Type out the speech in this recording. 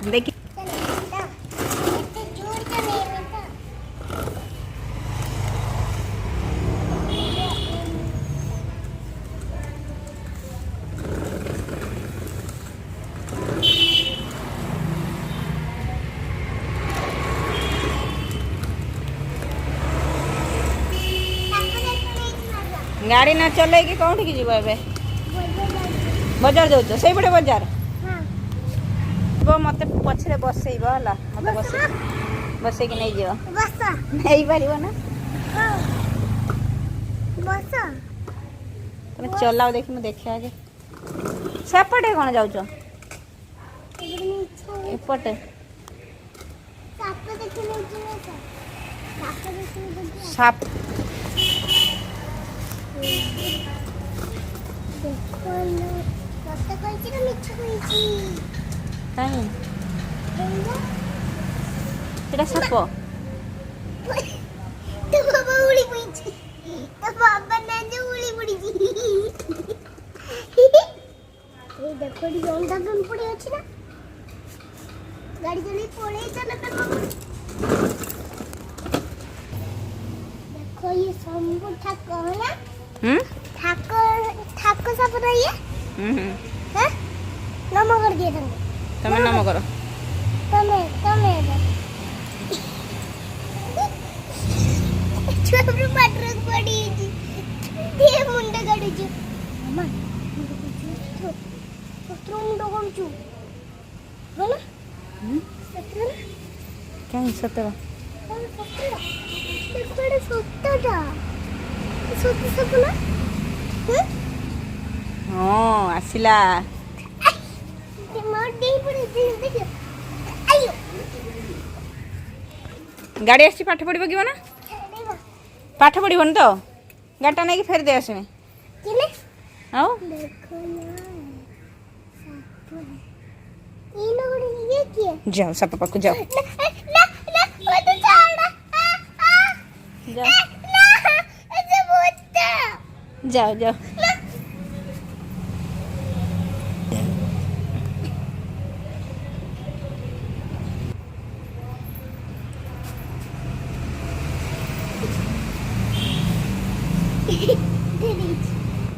देखिए गाड़ी ना चले कि कौन ठीक जीव ए बजार जाऊँ से पटे बजार मत पछरे बसैब है मत बस नहीं जीव नहीं पार ना तुम चलाओ देखी मुझे देखिए आगे सेपटे कौन जाऊच एपटे साप कहीं এটা সাপ তো বাবা উড়ি পড়েছি তো বাবা না যে উড়ি পড়েছি এই দেখো এই জলটা দন পড়ে আছে না গাড়ি চলে পড়ে চলে তো देखो ये शंभु ठाकुर है ना ठाकुर सब रही है हैं नम कर दिए तमें नम करो तमें छोटे पाटर पड़ी जी दे मुंडा गाड़ी जी मामा सत्र मुंडा करछु है ना सत्र कहीं सतरा देखो सत्तरटा सत्तर सपना हाँ आसिला गाड़ी आसी पाठ पढ़ कि ना पाठ पढ़न तो गाड़ीटा नहीं फेर दे आसने आओ जाओ सब पापा को जाओ जाओ जाओ जाओ